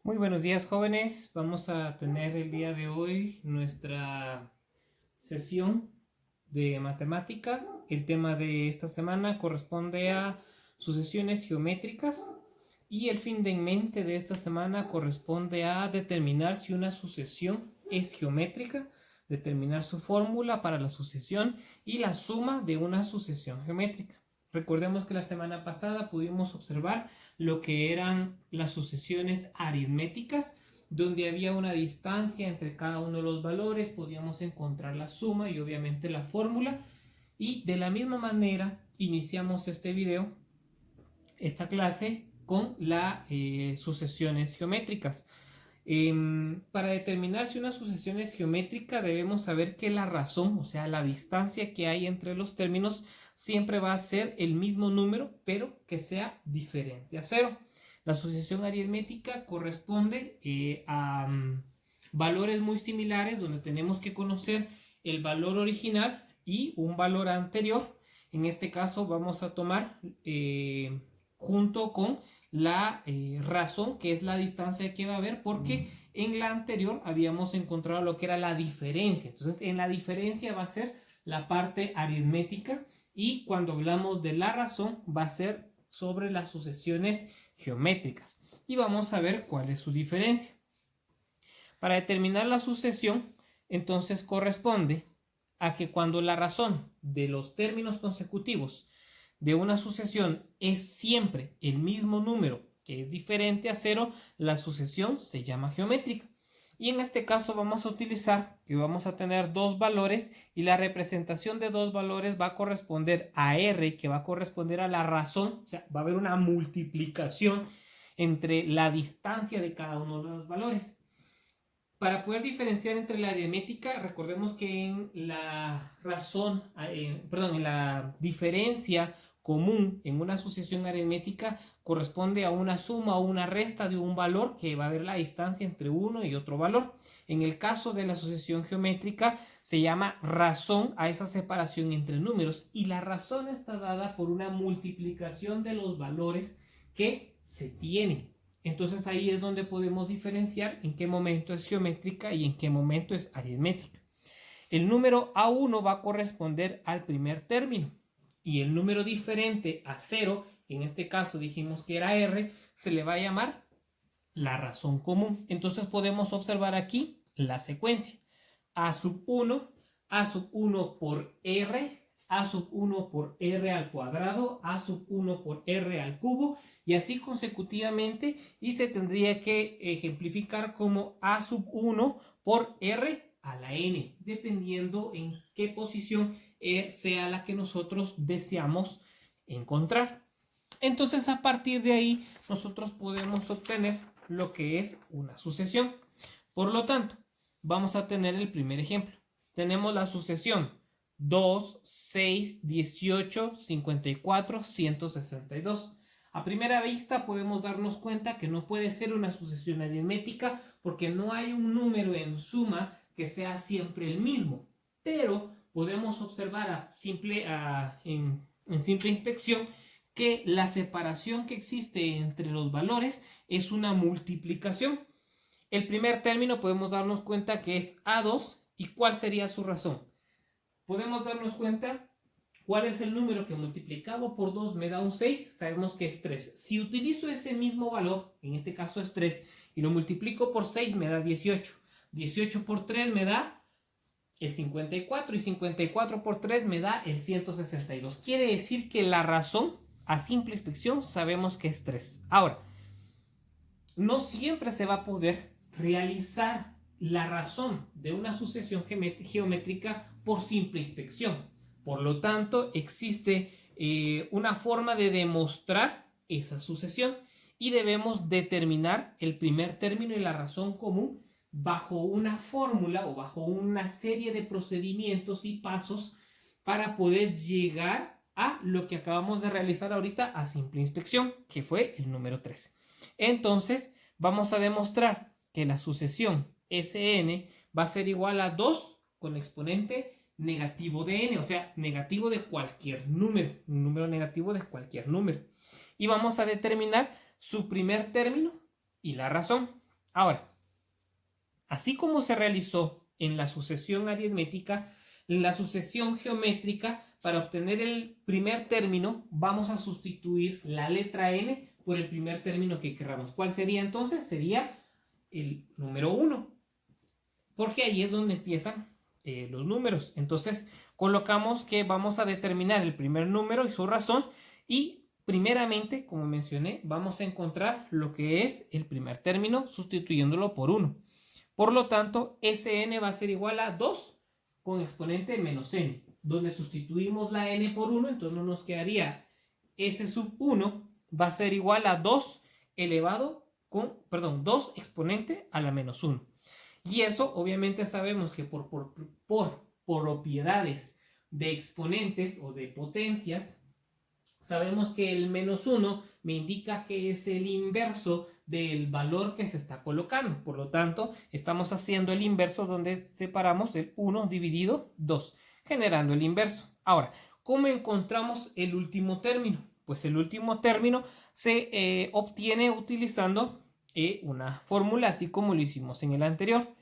Muy buenos días, jóvenes. Vamos a tener el día de hoy nuestra sesión de matemática. El tema de esta semana corresponde a sucesiones geométricas y el fin de en mente de esta semana corresponde a determinar si una sucesión es geométrica, determinar su fórmula para la sucesión y la suma de una sucesión geométrica. Recordemos que la semana pasada pudimos observar lo que eran las sucesiones aritméticas, donde había una distancia entre cada uno de los valores, podíamos encontrar la suma y obviamente la fórmula. Y de la misma manera iniciamos este video, esta clase, con las sucesiones geométricas. Para determinar si una sucesión es geométrica debemos saber que la razón, o sea, la distancia que hay entre los términos, siempre va a ser el mismo número, pero que sea diferente a cero. La sucesión aritmética corresponde a valores muy similares, donde tenemos que conocer el valor original y un valor anterior. En este caso vamos a tomar junto con la razón, que es la distancia que va a haber, porque en la anterior habíamos encontrado lo que era la diferencia. Entonces, en la diferencia va a ser la parte aritmética, y cuando hablamos de la razón va a ser sobre las sucesiones geométricas. Y vamos a ver cuál es su diferencia. Para determinar la sucesión, entonces corresponde a que cuando la razón de los términos consecutivos de una sucesión es siempre el mismo número que es diferente a cero, la sucesión se llama geométrica. Y en este caso vamos a utilizar que vamos a tener dos valores, y la representación de dos valores va a corresponder a R, que va a corresponder a la razón. O sea, va a haber una multiplicación entre la distancia de cada uno de los valores. Para poder diferenciar entre la aritmética, recordemos que en la razón, en la diferencia común en una sucesión aritmética corresponde a una suma o una resta de un valor, que va a haber la distancia entre uno y otro valor. En el caso de la sucesión geométrica se llama razón a esa separación entre números, y la razón está dada por una multiplicación de los valores que se tienen. Entonces ahí es donde podemos diferenciar en qué momento es geométrica y en qué momento es aritmética. El número A1 va a corresponder al primer término, y el número diferente a 0, que en este caso dijimos que era R, se le va a llamar la razón común. Entonces podemos observar aquí la secuencia: A sub 1, A sub 1 por R, A sub 1 por R al cuadrado, A sub 1 por R al cubo, y así consecutivamente, y se tendría que ejemplificar como A sub 1 por R a la n, dependiendo en qué posición sea la que nosotros deseamos encontrar. Entonces, a partir de ahí nosotros podemos obtener lo que es una sucesión. Por lo tanto, vamos a tener el primer ejemplo. Tenemos la sucesión 2, 6, 18, 54, 162. A primera vista podemos darnos cuenta que no puede ser una sucesión aritmética, porque no hay un número en suma que sea siempre el mismo. Pero podemos observar en simple inspección que la separación que existe entre los valores es una multiplicación. El primer término podemos darnos cuenta que es A2. ¿Y cuál sería su razón? Podemos darnos cuenta cuál es el número que multiplicado por 2 me da un 6. Sabemos que es 3. Si utilizo ese mismo valor, en este caso es 3, y lo multiplico por 6, me da 18. 18 por 3 me da el 54, y 54 por 3 me da el 162. Quiere decir que la razón, a simple inspección, sabemos que es 3. Ahora, no siempre se va a poder realizar la razón de una sucesión geométrica por simple inspección. Por lo tanto, existe una forma de demostrar esa sucesión, y debemos determinar el primer término y la razón común bajo una fórmula o bajo una serie de procedimientos y pasos para poder llegar a lo que acabamos de realizar ahorita a simple inspección, que fue el número 3. Entonces, vamos a demostrar que la sucesión Sn va a ser igual a 2 con exponente negativo de n, o sea, negativo de cualquier número, un número negativo de cualquier número. Y vamos a determinar su primer término y la razón. Ahora, así como se realizó en la sucesión aritmética, en la sucesión geométrica, para obtener el primer término, vamos a sustituir la letra n por el primer término que queramos. ¿Cuál sería entonces? Sería el número 1, porque ahí es donde empiezan los números. Entonces, colocamos que vamos a determinar el primer número y su razón, y primeramente, como mencioné, vamos a encontrar lo que es el primer término sustituyéndolo por 1. Por lo tanto, Sn va a ser igual a 2 con exponente menos n, donde sustituimos la n por 1, entonces nos quedaría S sub 1 va a ser igual a 2 elevado con, 2 exponente a la menos 1. Y eso obviamente sabemos que por propiedades de exponentes o de potencias, sabemos que el menos 1 me indica que es el inverso del valor que se está colocando. Por lo tanto, estamos haciendo el inverso donde separamos el 1 dividido 2, generando el inverso. Ahora, ¿cómo encontramos el último término? Pues el último término se obtiene utilizando una fórmula, así como lo hicimos en el anterior.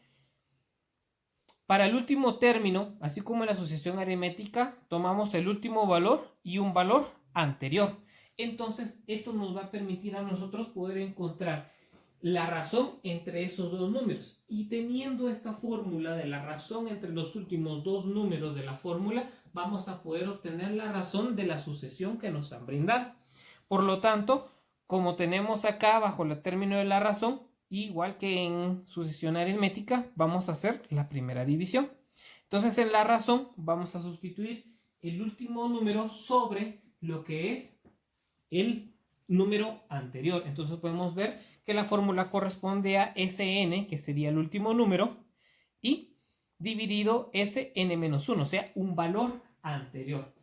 Para el último término, así como en la asociación aritmética, tomamos el último valor y un valor anterior. Entonces, esto nos va a permitir a nosotros poder encontrar la razón entre esos dos números. Y teniendo esta fórmula de la razón entre los últimos dos números de la fórmula, vamos a poder obtener la razón de la sucesión que nos han brindado. Por lo tanto, como tenemos acá bajo el término de la razón, igual que en sucesión aritmética, vamos a hacer la primera división. Entonces, en la razón vamos a sustituir el último número sobre lo que es el número anterior. Entonces podemos ver que la fórmula corresponde a Sn, que sería el último número, y dividido Sn-1, o sea, un valor anterior.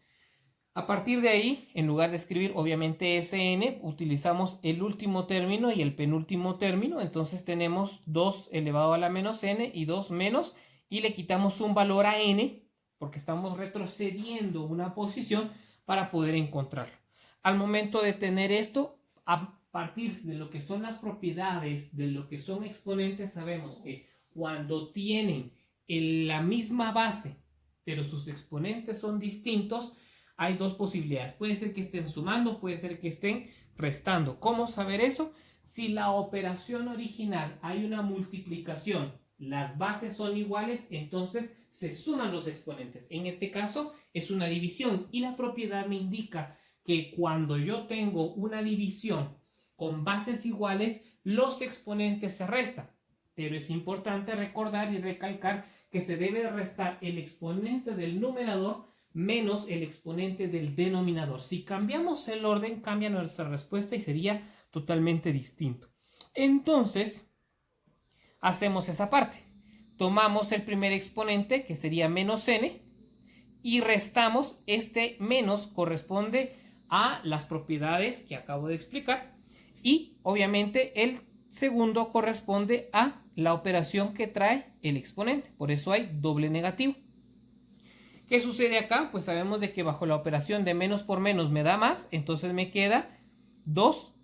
A partir de ahí, en lugar de escribir obviamente Sn, utilizamos el último término y el penúltimo término. Entonces tenemos 2 elevado a la menos n y 2 menos, y le quitamos un valor a n, porque estamos retrocediendo una posición para poder encontrarlo. Al momento de tener esto, a partir de lo que son las propiedades de lo que son exponentes, sabemos que cuando tienen la misma base, pero sus exponentes son distintos, hay dos posibilidades. Puede ser que estén sumando, puede ser que estén restando. ¿Cómo saber eso? Si la operación original hay una multiplicación, las bases son iguales, entonces se suman los exponentes. En este caso es una división, y la propiedad me indica que cuando yo tengo una división con bases iguales, los exponentes se restan. Pero es importante recordar y recalcar que se debe restar el exponente del numerador menos el exponente del denominador. Si cambiamos el orden, cambia nuestra respuesta y sería totalmente distinto. Entonces, hacemos esa parte. Tomamos el primer exponente, que sería menos n, y restamos este menos, corresponde a las propiedades que acabo de explicar, y obviamente el segundo corresponde a la operación que trae el exponente. Por eso hay doble negativo. ¿Qué sucede acá? Pues sabemos de que bajo la operación de menos por menos me da más, entonces me queda 2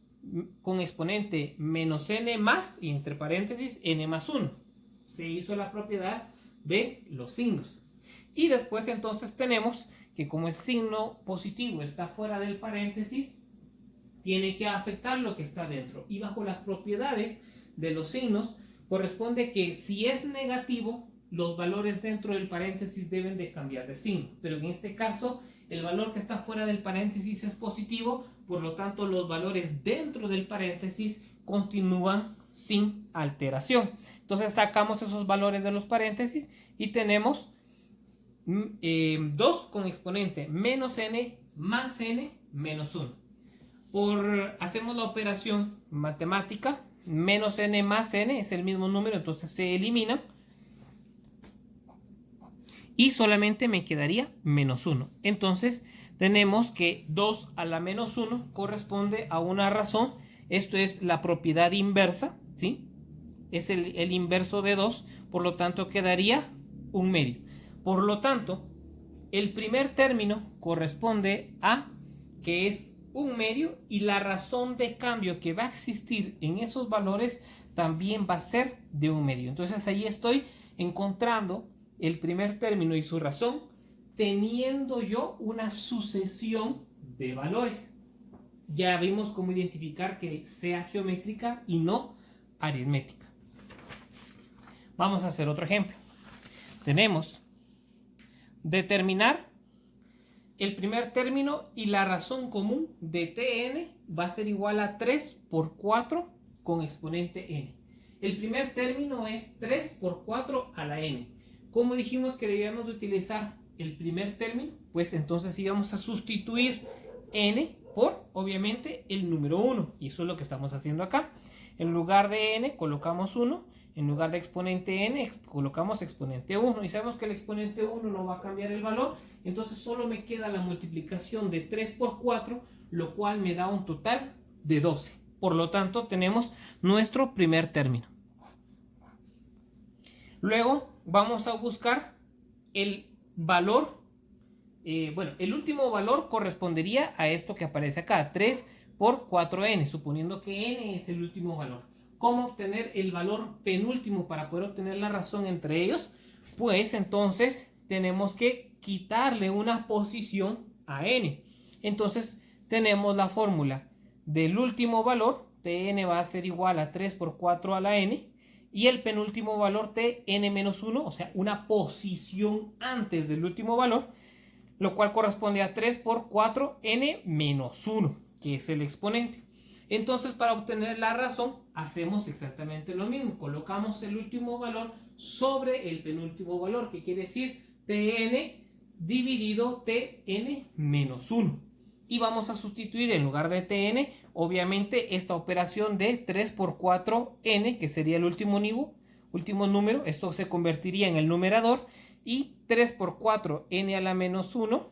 con exponente menos n más, y entre paréntesis n más 1. Se hizo la propiedad de los signos. Y después entonces tenemos que como el signo positivo está fuera del paréntesis, tiene que afectar lo que está dentro. Y bajo las propiedades de los signos, corresponde que si es negativo, los valores dentro del paréntesis deben de cambiar de signo. Pero en este caso, el valor que está fuera del paréntesis es positivo, por lo tanto los valores dentro del paréntesis continúan sin alteración. Entonces sacamos esos valores de los paréntesis y tenemos 2 con exponente menos n más n menos 1. Hacemos la operación matemática, menos n más n es el mismo número, entonces se elimina. Y solamente me quedaría menos 1. Entonces tenemos que 2 a la menos 1 corresponde a una razón. Esto es la propiedad inversa, ¿sí? Es el inverso de 2, por lo tanto quedaría un medio. Por lo tanto, el primer término corresponde a que es un medio y la razón de cambio que va a existir en esos valores también va a ser de un medio. Entonces ahí estoy encontrando el primer término y su razón teniendo yo una sucesión de valores. Ya vimos cómo identificar que sea geométrica y no aritmética. Vamos a hacer otro ejemplo. Tenemos determinar el primer término y la razón común de Tn va a ser igual a 3 por 4 con exponente n. El primer término es 3 por 4 a la n. ¿Cómo dijimos que debíamos de utilizar el primer término? Pues entonces íbamos a sustituir n por, obviamente, el número 1. Y eso es lo que estamos haciendo acá. En lugar de n colocamos 1. En lugar de exponente n colocamos exponente 1. Y sabemos que el exponente 1 no va a cambiar el valor. Entonces solo me queda la multiplicación de 3 por 4, lo cual me da un total de 12. Por lo tanto, tenemos nuestro primer término. Luego vamos a buscar el valor. El último valor correspondería a esto que aparece acá, 3 por 4n, suponiendo que n es el último valor. ¿Cómo obtener el valor penúltimo para poder obtener la razón entre ellos? Pues entonces tenemos que quitarle una posición a n. Entonces tenemos la fórmula del último valor, Tn va a ser igual a 3 por 4 a la n, y el penúltimo valor Tn-1, o sea, una posición antes del último valor, lo cual corresponde a 3 por 4n-1, que es el exponente. Entonces, para obtener la razón, hacemos exactamente lo mismo. Colocamos el último valor sobre el penúltimo valor, que quiere decir Tn dividido Tn-1. Y vamos a sustituir en lugar de Tn, obviamente, esta operación de 3 por 4n, que sería el último número. Esto se convertiría en el numerador. Y 3 por 4 n a la menos 1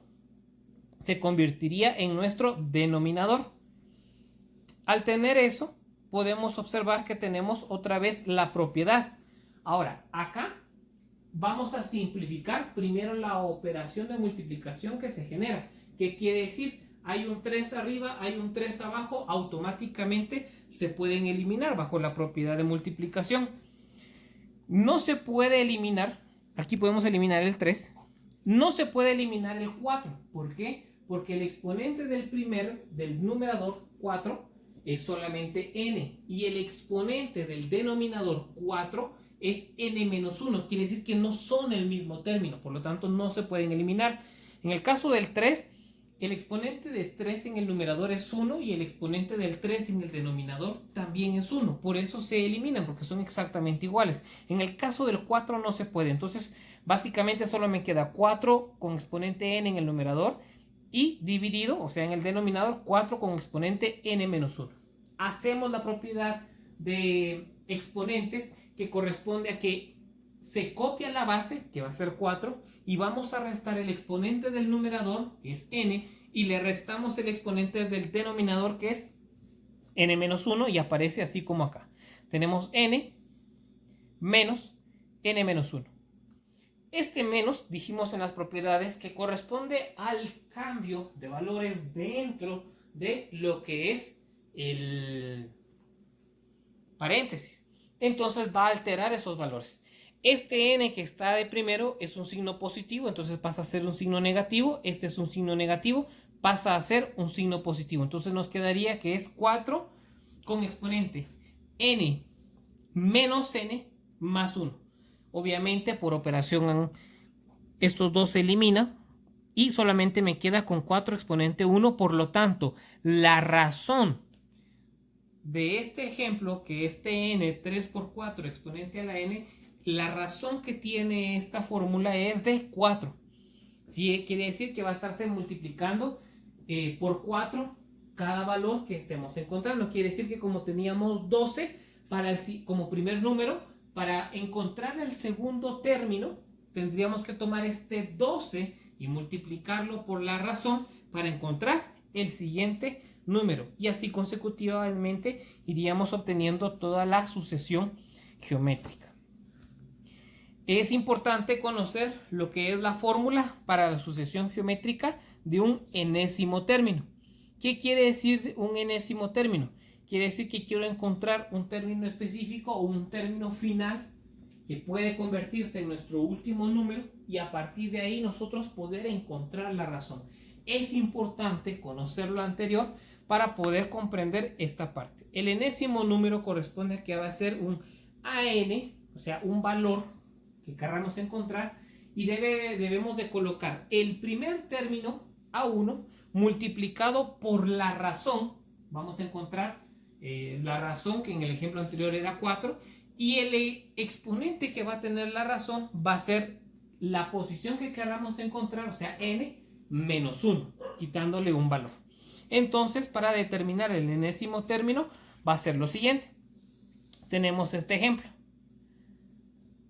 se convertiría en nuestro denominador. Al tener eso, podemos observar que tenemos otra vez la propiedad. Ahora, acá vamos a simplificar primero la operación de multiplicación que se genera. ¿Qué quiere decir? Hay un 3 arriba, hay un 3 abajo, automáticamente se pueden eliminar bajo la propiedad de multiplicación. No se puede eliminar, aquí podemos eliminar el 3, no se puede eliminar el 4. ¿Por qué? Porque el exponente del numerador 4 es solamente n y el exponente del denominador 4 es n-1, quiere decir que no son el mismo término, por lo tanto no se pueden eliminar. En el caso del 3, el exponente de 3 en el numerador es 1 y el exponente del 3 en el denominador también es 1, por eso se eliminan, porque son exactamente iguales. En el caso del 4 no se puede, entonces básicamente solo me queda 4 con exponente n en el numerador y dividido, o sea, en el denominador 4 con exponente n-1. Hacemos la propiedad de exponentes que corresponde a que se copia la base, que va a ser 4, y vamos a restar el exponente del numerador, que es n, y le restamos el exponente del denominador, que es n-1, y aparece así como acá. Tenemos n menos n-1. Este menos, dijimos en las propiedades, que corresponde al cambio de valores dentro de lo que es el paréntesis. Entonces va a alterar esos valores. Este n que está de primero es un signo positivo, entonces pasa a ser un signo negativo. Este es un signo negativo, pasa a ser un signo positivo. Entonces nos quedaría que es 4 con exponente n menos n más 1. Obviamente por operación estos dos se eliminan y solamente me queda con 4 exponente 1. Por lo tanto, la razón de este ejemplo, que es Tn 3 por 4 exponente a la n, la razón que tiene esta fórmula es de 4. Sí, quiere decir que va a estarse multiplicando por 4 cada valor que estemos encontrando. Quiere decir que como teníamos 12 como primer número, para encontrar el segundo término, tendríamos que tomar este 12 y multiplicarlo por la razón para encontrar el siguiente número. Y así consecutivamente iríamos obteniendo toda la sucesión geométrica. Es importante conocer lo que es la fórmula para la sucesión geométrica de un enésimo término. ¿Qué quiere decir un enésimo término? Quiere decir que quiero encontrar un término específico o un término final que puede convertirse en nuestro último número y a partir de ahí nosotros poder encontrar la razón. Es importante conocer lo anterior para poder comprender esta parte. El enésimo número corresponde a que va a ser un AN, o sea, un valor que queramos encontrar, y debemos de colocar el primer término A1 multiplicado por la razón. Vamos a encontrar la razón, que en el ejemplo anterior era 4, y el exponente que va a tener la razón va a ser la posición que queramos encontrar, o sea, n menos 1, quitándole un valor. Entonces, para determinar el enésimo término, va a ser lo siguiente. Tenemos este ejemplo.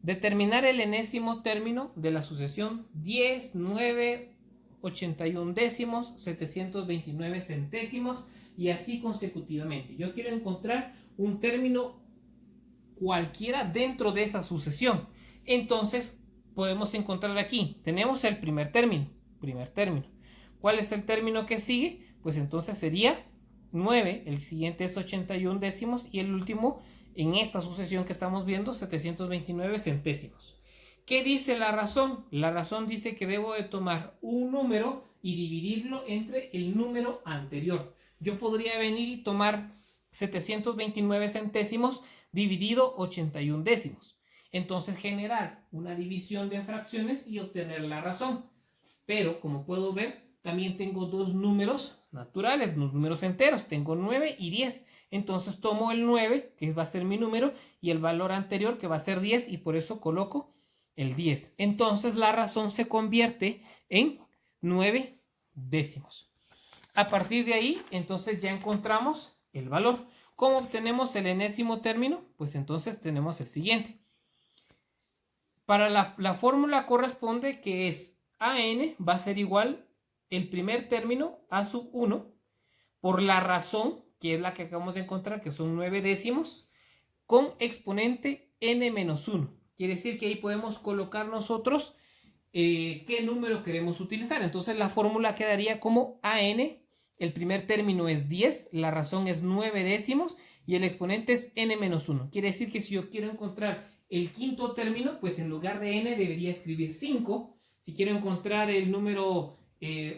Determinar el enésimo término de la sucesión 10, 9, 81 décimos, 729 centésimos y así consecutivamente. Yo quiero encontrar un término cualquiera dentro de esa sucesión. Entonces podemos encontrar aquí, tenemos el primer término. ¿Cuál es el término que sigue? Pues entonces sería 9, el siguiente es 81 décimos y el último en esta sucesión que estamos viendo 729 centésimos. ¿Qué dice la razón? La razón dice que debo de tomar un número y dividirlo entre el número anterior. Yo podría venir y tomar 729 centésimos dividido 81 décimos. Entonces generar una división de fracciones y obtener la razón. Pero como puedo ver, también tengo dos números naturales, dos números enteros. Tengo 9 y 10. Entonces tomo el 9, que va a ser mi número, y el valor anterior, que va a ser 10, y por eso coloco el 10. Entonces la razón se convierte en 9 décimos. A partir de ahí, entonces ya encontramos el valor. ¿Cómo obtenemos el enésimo término? Pues entonces tenemos el siguiente. Para la fórmula corresponde que es AN va a ser igual el primer término A sub 1 por la razón, que es la que acabamos de encontrar, que son 9 décimos, con exponente n menos 1. Quiere decir que ahí podemos colocar nosotros qué número queremos utilizar. Entonces la fórmula quedaría como AN, el primer término es 10, la razón es 9 décimos y el exponente es n menos 1. Quiere decir que si yo quiero encontrar el quinto término, pues en lugar de n debería escribir 5. Si quiero encontrar el número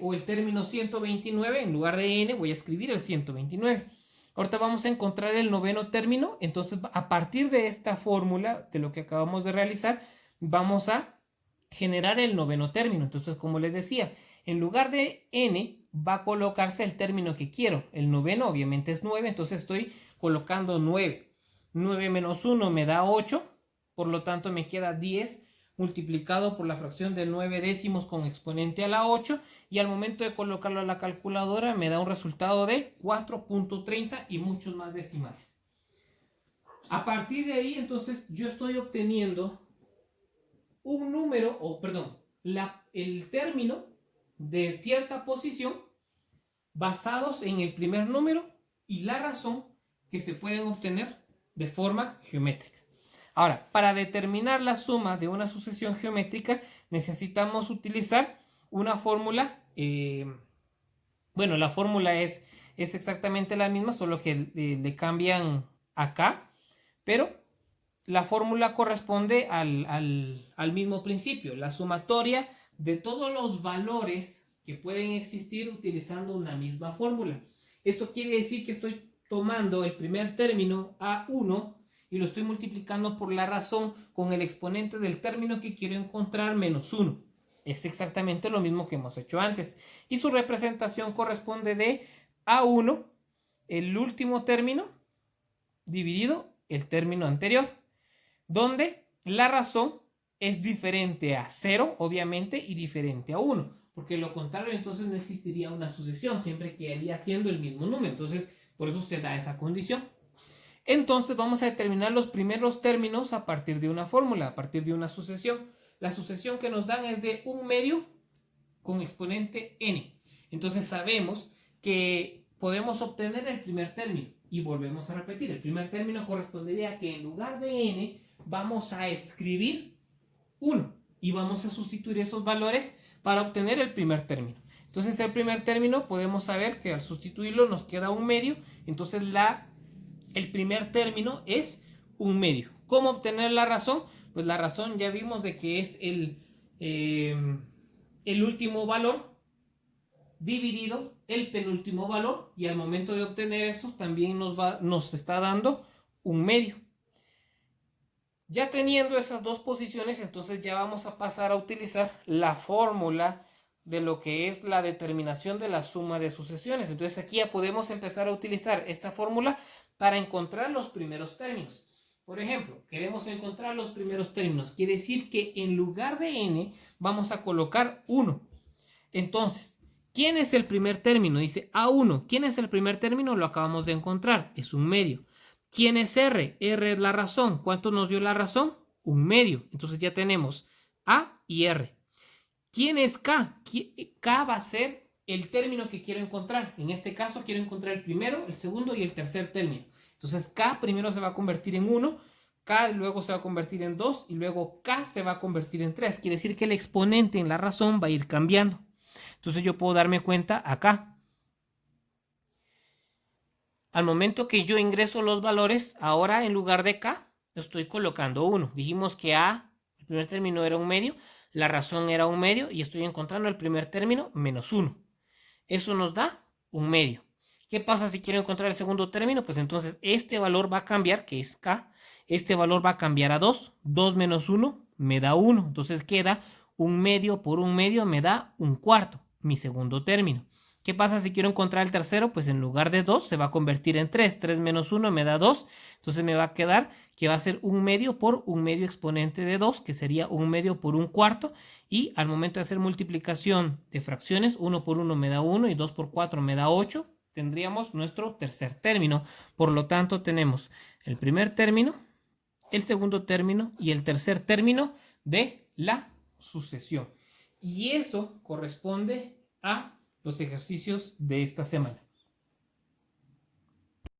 o el término 129, en lugar de n voy a escribir el 129. Ahorita vamos a encontrar el noveno término, entonces a partir de esta fórmula, de lo que acabamos de realizar, vamos a generar el noveno término. Entonces, como les decía, en lugar de n va a colocarse el término que quiero. El noveno obviamente es 9, entonces estoy colocando 9. 9 menos 1 me da 8, por lo tanto me queda 10 multiplicado por la fracción de 9 décimos con exponente a la 8, y al momento de colocarlo a la calculadora me da un resultado de 4.30 y muchos más decimales. A partir de ahí, entonces, yo estoy obteniendo un número, el término de cierta posición basados en el primer número y la razón, que se pueden obtener de forma geométrica. Ahora, para determinar la suma de una sucesión geométrica necesitamos utilizar una fórmula. La fórmula es exactamente la misma, solo que le cambian acá, pero la fórmula corresponde al mismo principio, la sumatoria de todos los valores que pueden existir utilizando una misma fórmula. Esto quiere decir que estoy tomando el primer término A1 y lo estoy multiplicando por la razón con el exponente del término que quiero encontrar menos 1. Es exactamente lo mismo que hemos hecho antes. Y su representación corresponde de A1, el último término, dividido el término anterior, donde la razón es diferente a 0, obviamente, y diferente a 1. Porque lo contrario, entonces no existiría una sucesión, siempre quedaría siendo el mismo número. Entonces, por eso se da esa condición. Entonces vamos a determinar los primeros términos a partir de una fórmula, a partir de una sucesión. La sucesión que nos dan es de 1 medio con exponente n. Entonces sabemos que podemos obtener el primer término. Y volvemos a repetir, el primer término correspondería a que en lugar de n vamos a escribir 1. Y vamos a sustituir esos valores para obtener el primer término. Entonces el primer término podemos saber que al sustituirlo nos queda un medio. Entonces el primer término es un medio. ¿Cómo obtener la razón? Pues la razón ya vimos de que es el último valor dividido el penúltimo valor, y al momento de obtener eso también nos está dando un medio. Ya teniendo esas dos posiciones, entonces ya vamos a pasar a utilizar la fórmula de lo que es la determinación de la suma de sucesiones. Entonces aquí ya podemos empezar a utilizar esta fórmula para encontrar los primeros términos. Por ejemplo, queremos encontrar los primeros términos. Quiere decir que en lugar de n vamos a colocar 1. Entonces, ¿quién es el primer término? Dice A1. ¿Quién es el primer término? Lo acabamos de encontrar. Es un medio. ¿Quién es R? R es la razón. ¿Cuánto nos dio la razón? Un medio. Entonces ya tenemos A y R. ¿Quién es K? K va a ser el término que quiero encontrar. En este caso quiero encontrar el primero, el segundo y el tercer término. Entonces K primero se va a convertir en 1, K luego se va a convertir en 2 y luego K se va a convertir en 3. Quiere decir que el exponente en la razón va a ir cambiando. Entonces yo puedo darme cuenta acá. Al momento que yo ingreso los valores, ahora en lugar de K, estoy colocando 1. Dijimos que A, el primer término era un medio, la razón era un medio y estoy encontrando el primer término menos 1. Eso nos da un medio. ¿Qué pasa si quiero encontrar el segundo término? Pues entonces este valor va a cambiar, que es K. Este valor va a cambiar a 2. 2 menos 1 me da 1. Entonces queda un medio por un medio me da un cuarto, mi segundo término. ¿Qué pasa si quiero encontrar el tercero? Pues en lugar de 2 se va a convertir en 3. 3 menos 1 me da 2. Entonces me va a quedar que va a ser un medio por un medio exponente de 2, que sería un medio por un cuarto. Y al momento de hacer multiplicación de fracciones, 1 por 1 me da 1 y 2 por 4 me da 8. Tendríamos nuestro tercer término. Por lo tanto, tenemos el primer término, el segundo término y el tercer término de la sucesión. Y eso corresponde a los ejercicios de esta semana.